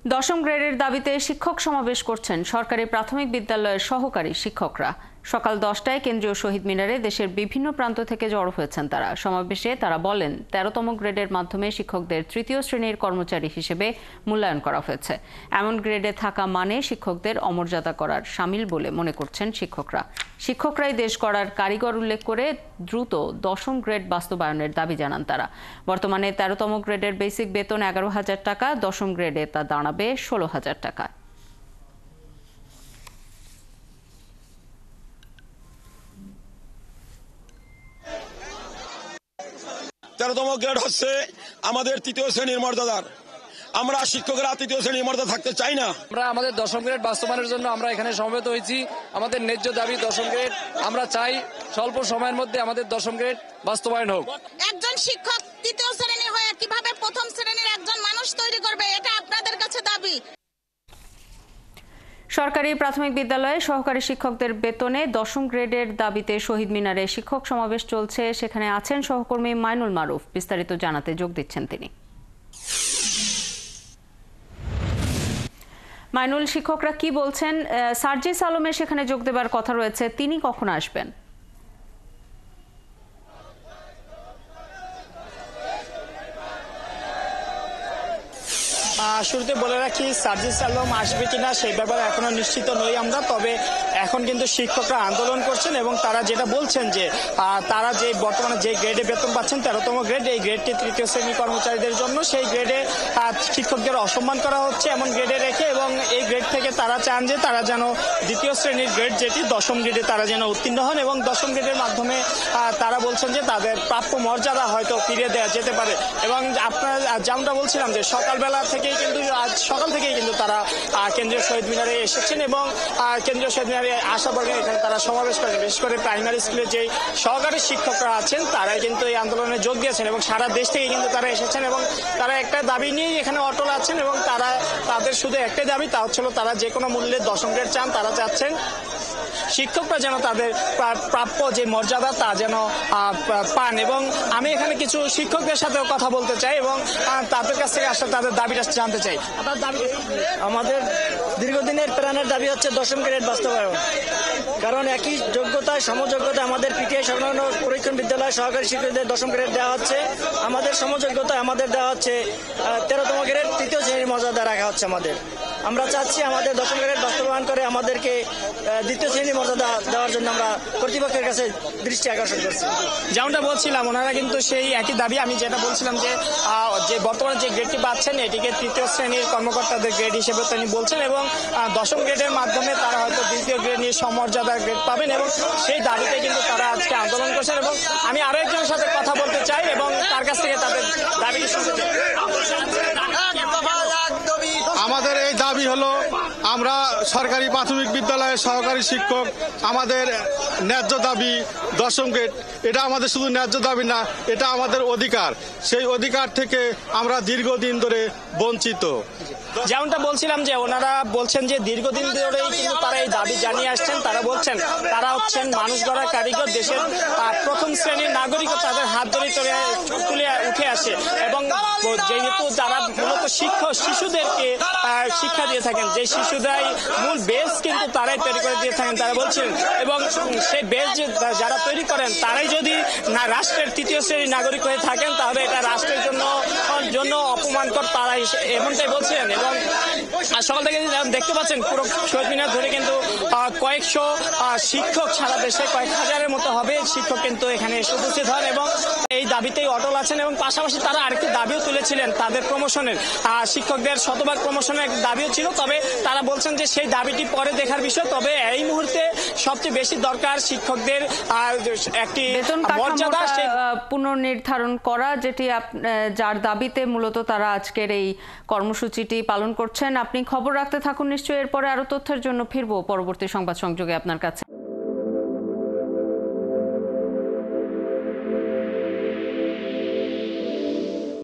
দশম গ্রেডের দাবিতে শিক্ষক সমাবেশ করছেন সরকারি প্রাথমিক বিদ্যালয়ের সহকারী শিক্ষকরা। সকাল 10টায় কেন্দ্রীয় শহীদ মিনারে দেশের বিভিন্ন প্রান্ত থেকে জড়ো হয়েছেন তারা। সমাবেশে তারা বলেন, 13তম গ্রেডের মাধ্যমে শিক্ষকদের তৃতীয় শ্রেণীর কর্মচারী হিসেবে মূল্যায়ন করা হয়েছে। এমন গ্রেডে থাকা মানে শিক্ষকদের অমর্যাদা করার শামিল বলে মনে করছেন শিক্ষকরা। শিক্ষকরাই দেশ গড়ার কারিগর উল্লেখ করে দ্রুত দশম গ্রেড বাস্তবায়নের দাবি জানান তারা। বর্তমানে 13তম গ্রেডের বেসিক বেতন 11,000 টাকা, দশম গ্রেডে তা দাঁড়াবে 16,000 টাকা। 13তম গ্রেড হচ্ছে আমাদের তৃতীয় শ্রেণীর মর্যাদার। আমরা শিক্ষকরা তৃতীয় শ্রেণীর মর্যাদা থাকতে চাই না। আমরা আমাদের দশম গ্রেড বাস্তবায়নের জন্য আমরা এখানে সমবেত হয়েছি। আমাদের ন্যায্য দাবি দশম গ্রেড। আমরা চাই স্বল্প সময়ের মধ্যে আমাদের দশম গ্রেড বাস্তবায়ন হোক। একজন শিক্ষক তৃতীয় শ্রেণী হয়ে কিভাবে প্রথম শ্রেণীর একজন মানুষ তৈরি করবে, এটা আপনাদের কাছে দাবি। সরকারি প্রাথমিক বিদ্যালয়ে সহকারী শিক্ষকদের বেতনে দশম গ্রেডের দাবিতে শহীদ মিনারে শিক্ষক সমাবেশ চলছে। সেখানে আছেন সহকর্মী মাইনুল মারুফ। বিস্তারিত জানাতে যোগ দিচ্ছেন তিনি। মাইনুল, শিক্ষকরা কি বলছেন? সার্জিস আলমের সেখানে যোগ দেবার কথা রয়েছে, তিনি কখন আসবেন? শুরুতে বলে রাখি, সার্জিস আলম আসবে কিনা সেই ব্যাপারে এখনো নিশ্চিত নই আমরা। তবে এখন কিন্তু শিক্ষকরা আন্দোলন করছেন এবং তারা যেটা বলছেন যে তারা যে বর্তমানে যে গ্রেডে বেতন পাচ্ছেন 13তম গ্রেড, এই গ্রেডটি তৃতীয় শ্রেণী কর্মচারীদের জন্য, সেই গ্রেডে শিক্ষকদের অসম্মান করা হচ্ছে এমন গ্রেডে রেখে, এবং এই গ্রেড থেকে তারা চান যে তারা যেন দ্বিতীয় শ্রেণীর গ্রেড যেটি দশম গ্রেডে তারা যেন উত্তীর্ণ হন, এবং দশম গ্রেডের মাধ্যমে তারা বলছেন যে তাদের প্রাপ্য মর্যাদা হয়তো ফিরিয়ে দেওয়া যেতে পারে। এবং আপনার যেমনটা বলছিলাম যে সকালবেলা থেকে আজ সকাল থেকেই কিন্তু তারা কেন্দ্রীয় শহীদ মিনারে এসেছেন এবং কেন্দ্রীয় শহীদ মিনারে আসার পরে এখানে তারা সমাবেশ করেন। বিশেষ করে প্রাইমারি স্কুলের যে সহকারী শিক্ষকরা আছেন তারাই কিন্তু এই আন্দোলনে যোগ দিয়েছেন এবং সারা দেশ থেকে কিন্তু তারা এসেছেন এবং তারা একটা দাবি নিয়েই এখানে অটল আছেন এবং তাদের শুধু একটাই দাবি, তা হচ্ছিল তারা যে কোনো মূল্যে দশম গ্রেড চান। তারা চাচ্ছেন শিক্ষকরা যেন তাদের প্রাপ্য যে মর্যাদা তা যেন পান। এবং আমি এখানে কিছু শিক্ষকদের সাথেও কথা বলতে চাই এবং তাদের কাছ থেকে আসলে তাদের দাবিটা জানতে চাই। আমাদের দীর্ঘদিনের প্রাণের দাবি হচ্ছে দশম গ্রেড বাস্তবায়ন। কারণ একই যোগ্যতায় সমযোগ্যতায় আমাদের পিটিআই সংলগ্ন পরীক্ষণ বিদ্যালয় সহকারী শিক্ষকদের দশম গ্রেড দেওয়া হচ্ছে, আমাদের সমযোগ্যতায় আমাদের দেওয়া হচ্ছে 13তম গ্রেড তৃতীয় শ্রেণীর মর্যাদা রাখা হচ্ছে আমাদের। আমরা চাচ্ছি আমাদের দশম গ্রেড বাস্তবায়ন করে আমাদেরকে দ্বিতীয় শ্রেণীর মর্যাদা দেওয়ার জন্য আমরা কর্তৃপক্ষের কাছে দৃষ্টি আকর্ষণ করছি। যেমনটা বলছিলাম, ওনারা কিন্তু সেই একই দাবি, আমি যেটা বলছিলাম যে বর্তমানে যে গ্রেডটি পাচ্ছেন এটিকে তৃতীয় শ্রেণীর কর্মকর্তাদের গ্রেড হিসেবে তিনি বলছেন এবং দশম গ্রেডের মাধ্যমে তারা হয়তো দ্বিতীয় গ্রেড নিয়ে সমর্যাদার গ্রেড পাবেন এবং সেই দাবিতে কিন্তু তারা আজকে আন্দোলন করছেন। এবং আমি আরো একজনের সাথে কথা বলতে চাই এবং তার কাছ থেকে তাদের দাবিটি শুনতে চাই। আমাদের এই দাবি হলো, আমরা সরকারি প্রাথমিক বিদ্যালয়ের সহকারী শিক্ষক, আমাদের ন্যায্য দাবি দশম গ্রেড। এটা আমাদের শুধু ন্যায্য দাবি না, এটা আমাদের অধিকার। সেই অধিকার থেকে আমরা দীর্ঘদিন ধরে বঞ্চিত। যেমনটা বলছিলাম যে ওনারা বলছেন যে দীর্ঘদিন ধরেই কিন্তু তারা এই দাবি জানিয়ে আসছেন। তারা বলছেন তারা হচ্ছেন মানুষ গড়া কারিগর, দেশের প্রথম শ্রেণীর নাগরিকও তাদের হাত ধরে তুলে উঠে আসে এবং যেহেতু তারা মূলত শিশুদেরকে শিক্ষা দিয়ে থাকেন, যে শিশুরাই মূল বেস কিন্তু তারাই তৈরি করে দিয়ে থাকেন তারা বলছিলেন। এবং সেই বেস যারা তৈরি করেন তারাই যদি না রাষ্ট্রের তৃতীয় শ্রেণীর নাগরিক হয়ে থাকেন তাহলে এটা রাষ্ট্রের জন্য অপমানকর, তারা এমনটাই বলছিলেন। এবং সকাল থেকে দেখতে পাচ্ছেন পুরো শহীদ মিনার ধরে কিন্তু কয়েকশো শিক্ষক, সারা দেশে কয়েক হাজারের মতো হবে শিক্ষক কিন্তু এখানে এসে উপস্থিত হন এবং এই দাবিতেই অটল আছেন। এবং পাশাপাশি তারা আরেকটি দাবিও তুলেছিলেন, তাদের প্রমোশনের, শিক্ষকদের শতভাগ প্রমোশনের এক দাবিও ছিল। তবে তারা বলছেন যে সেই দাবিটি পরে দেখার বিষয়, তবে এই মুহূর্তে সবচেয়ে বেশি দরকার শিক্ষকদের একটি মর্যাদা পুনর্নির্ধারণ করা, যেটি যার দাবিতে মূলত তারা আজকের এই কর্মসূচিটি পালন করছেন। আপনি খবর রাখতে থাকুন নিশ্চয়ই, এরপরে আরো তথ্যের জন্য ফিরবো পরবর্তী সংবাদ সংযোগে আপনার কাছে।